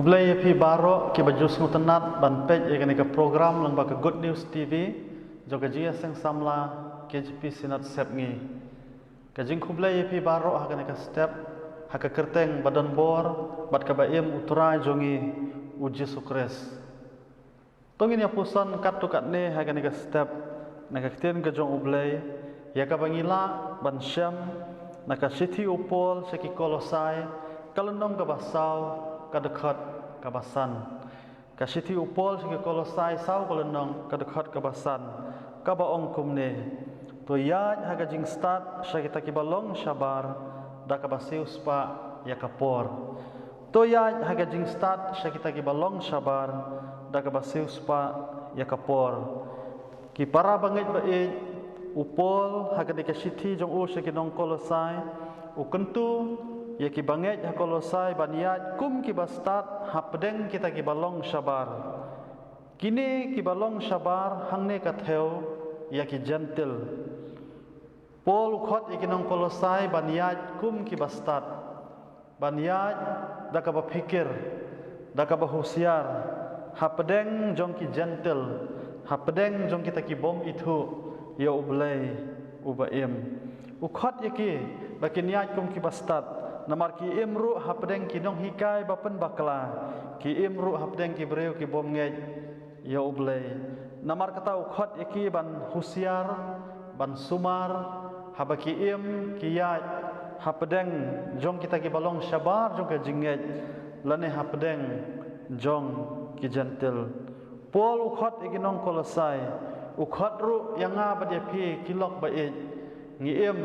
Ublay pi baro ki bajus ngutenat ban pej ya ke program lang ba ke Good News TV joga jia seng samla KJP Sinat sep ngi kajing kublay pi baro ha ke step ha ke kerteng badan bor bat ka baim utra jongi uji sukres tongin ya pusan kat tu kat ne ha ke step na ka tien ke jong ublay ya ka bangila ban syam na ka sithi upol seki kolosai kalendong ka basau kadekat kabasan kasiti upol sigi kolosai sau kolendong kadekat kabasan kabaong kumne to yaj haga jing start syakita kibalong syabar da kabasius pa yakapor to yaj haga jing start syakita kibalong syabar da kabasius pa yakapor ki para bangit bae upol haga de kasiti jong u sigi kolosai ukentu ya ki banget ha kolosai baniat kum ki bastat hapdeng kita ki balong syabar kini ki balong syabar hangne ka theo ya ki gentle pol khot ikinong kolosai baniat kum ki bastat baniat da ka berpikir da ka berhusiar hapdeng jong ki gentle hapdeng jong kita ki bom itu ya ublay ubaim ukhot ya ki bakiniat kum ki bastat namar ki imru hapdeng ki nong hikai bapen bakla ki imru hapdeng ki breu ki bom ngej ya ublay namar kata ukhot iki ban husiar ban sumar habaki im ki ya hapdeng jong kita ki balong syabar jong ka jingej lane hapdeng jong ki gentle pol ukhot iki nong kolosai ukhot ru yanga badya phi kilok bae ngiem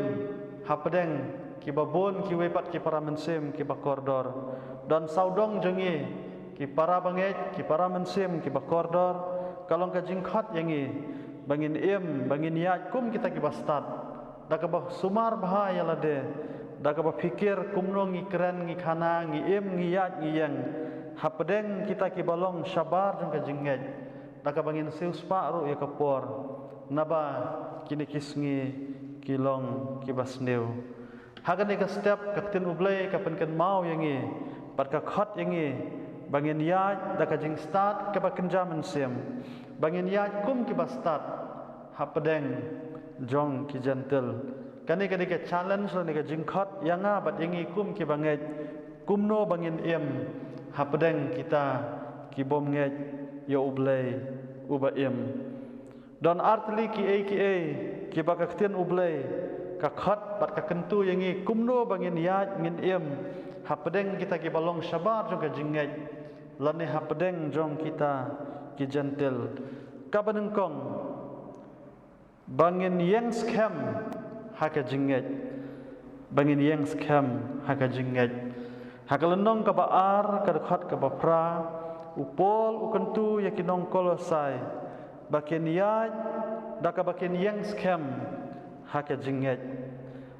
hapdeng ki babon ki wepat ki para mensim ki bakordor dan saudong jengi ki para banget ki para mensim ki bakordor kalong ka jingkhat yangi bangin im bangin yat kum kita ki bastat da ka bah sumar bahaya lade da ka bah fikir kumno ngi keren ngi khana ngi im ngi yat ngi yang hapdeng kita ki balong syabar jong ka jinget da ka bangin siuspa ru ya kapor naba kini kisngi kilong ki basneu hagan ni ka step ka tin ublay ka pen mau yangi pat ka khat yangi bangin yaj da ka jing start ka ba kenjaman sim bangin yaj kum ki bastat hapdeng jong ki gentle kani ka challenge ni ka jing khat yanga bat yangi kum ki banget kumno bangin em hapdeng kita ki bom nget ya ublay ubaim don artli ki ba ka tin ublay ka khat bat ka kentu yangi kumno bangin yaj ngin em hapdeng kita ki balong syabar jong ka jingej lane hapdeng jong kita ki gentle ka banengkong bangin yang scam ha ka jingej bangin yang scam ha ka jingej ha ka lenong ka baar ka khat ka bapra upol ukentu yakinong kolosai bakin yaj da ka bakin yang scam haka jinget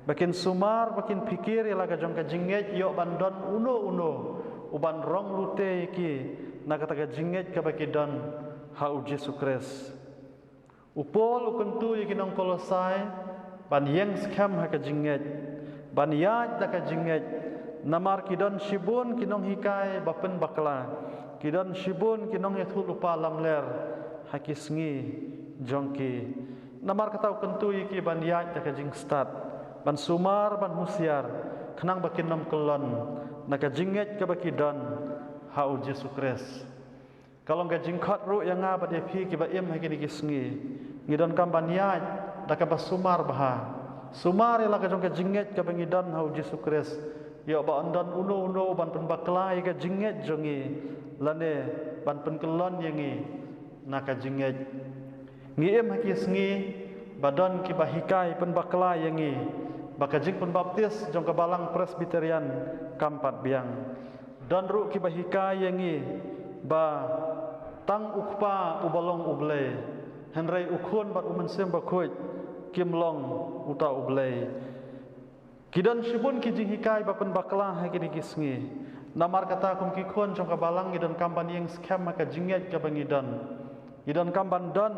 bakin sumar bakin pikir ilaga jong ka jinget yo bandon uno uban rong lute ki na kata ka jinget ka baki don ha uji sukres upol ukentu yakinong kolosai ban yang skam haka jinget ban yaj da ka jinget namar kidon shibun kinong hikai bapen bakla kidon shibun kinong yathul upa lamler hakisngi jongki namar kata kentu iki ban yaj da ka jing start ban sumar ban husiar kenang bakin nom kelon na ka jinget ka baki don ha uji sukres kalong ka jingkhat ru yang nga bade phi ki ba em ha ki kisngi ngidon kam ban yaj da ka basumar baha sumar ila ka jong ka jinget ka bangi don ha uji sukres yo ba andon uno ban pen bakla ka jinget jongi lane ban pen kelon yangi na ka jinget ngiem hakis ngi badan ki bahikai pen bakla yangi bakajing pen baptis jong kabalang presbyterian kampat biang dan ru ki bahikai yangi ba tang ukpa ubalong ublay henrei ukhun bat umensem bakuit kimlong uta ublay kidan shibun ki jing hikai bapen bakla ha ki kisngi namar kata kum ki khon jong kabalang idan kampan yang scam maka jinget ka bangidan idan kampan don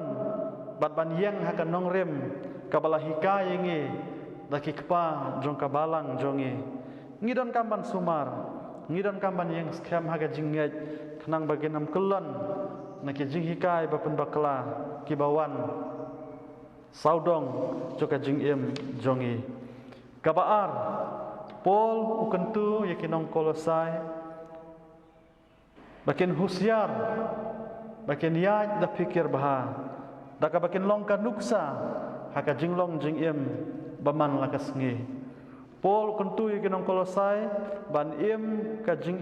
bat ban yang haka nongrem kabala hika yangi daki kpa jong kabalang jongi ngidon kamban sumar ngidan kamban yang scam haga jinget kenang baginam kelon naki jing hikai bapen bakla kibawan saudong joka jing jongi kabaar Paul ukentu yakinong Kolosai bakin husyar bakin yaj da pikir baha daka bakin long ka nuksa haka jinglong jing baman lakas ngi Paul ukentu yakinong Kolosai ban ka jing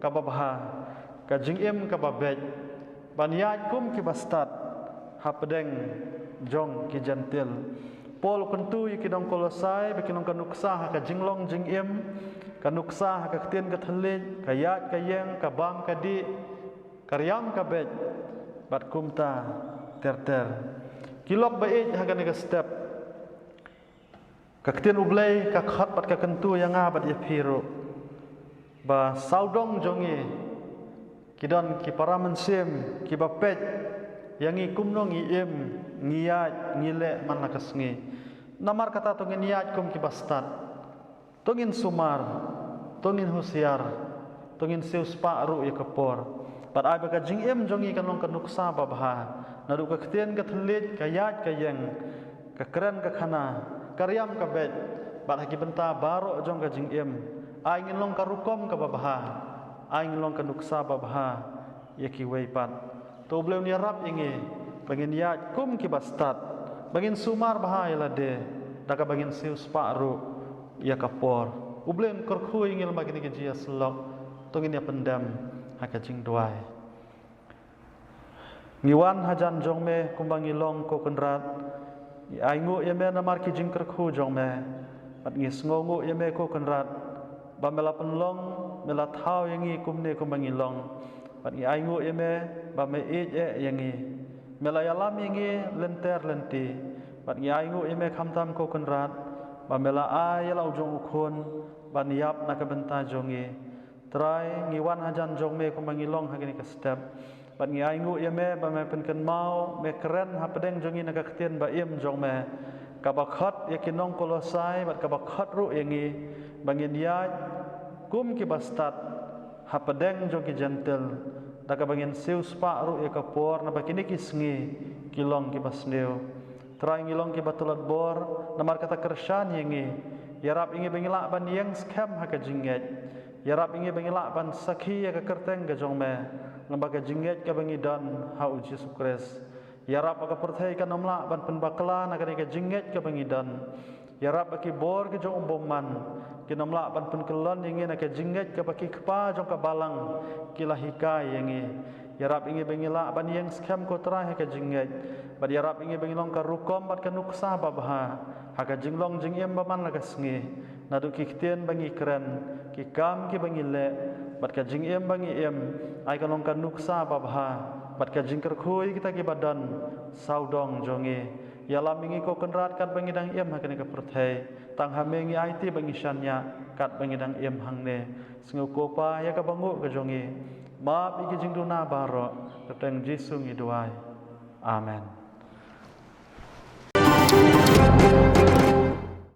ka babaha ka jing ka babej ban yaj kum ki bastat hapedeng jong ki jantil Paul kentu yakinong Kolosai bakinong kanuksa ka jinglong jing kanuksa ka ktien ka thalit ka yat ka yeng ka bam ka di karyam ka bet bat kumta ter kilok bait haga ni ka step ka ktien ublay ka khat bat ka kentu yang bat ya phiro ba saudong jongi kidon ki paramansim ki bapet yangi kumnong ngiyat ngile man lakas ngi namar kata tongin niyat kum ki bastat tongin sumar tongin husyar tongin seus paru ya kapor pat ai baka jing jongi kanong kanuksa babha nadu ka ktien ka thlit ka yat ka yeng ka kren ka khana karyam ka bet bat haki benta baro jong ka jing ai ngilong ka rukom ka babha ai ngilong ka nuksa babha ya ki weipat to bleu ni rap ingi bangin yat kum ki bastat bangin sumar bahai lade daka bangin seus paru ya kapor ublen korkhu ingil magini ke jia slok tongin ya pendam haka jing duai ngiwan hajan jongme kumbangi long ko kenrat aingu yeme namar ki jing korkhu jongme pat ngis ngongu yeme ko kenrat ba mela penlong mela thau yangi kumne kumbangi long pat ngi aingu yeme ba me yangi melayalam yangi lenter lenti bat ngai ngu ime khamtam ko kenrat ba mela ay lau jong ukhon ban yap na ka benta jongi trai ngiwan hajan jong me ko mangilong hagini ka step bat ngai ngu ime ba me penken mau me keren ha pedeng jongi na ka ktien ba jong me ka ba khat yakinong Kolosai bat ka ba khat ru yangi bangin yaj kum ki bastat ha pedeng jongi gentle daka bangin seus pa ru ya kapor na bakini kisngi kilong ki basneu trai ngilong ki batulat bor namar kata kershan yangi yarap ingi bangila ban yang scam haka jinget yarap ingi bangila ban sakhi ya ka kerteng ga jongme lembaga jinget ka bangi dan ha uji sukres yarap ka perthai ka nomla ban penbakla na ka jinget ka bangi dan yarap ki bor ki jong bomman kinamla ban penkelon yangi na ka jinget ka baki kpa jong ka balang kilahikai yangi yarap ingi bangila ban yang scam ko tra ka jinget bad yarap ingi bangilong ka rukom bat ka nuksa babha haka jinglong jing baman lagas ngi nadu ki ktien bangi keren ki kam ki bangile bat ka jing bangi ai ka long ka nuksa babha bat ka jingker khui kita ki badan saudong jongi yalam ingi ko kenrat kat bangidang haka ni ka perthai tang hamengi IT bangi syanya kat bangidang hangne singu kopa ya ka bangu ka jongi maap iki jingduna baro kateng Jesu ngi duai amen.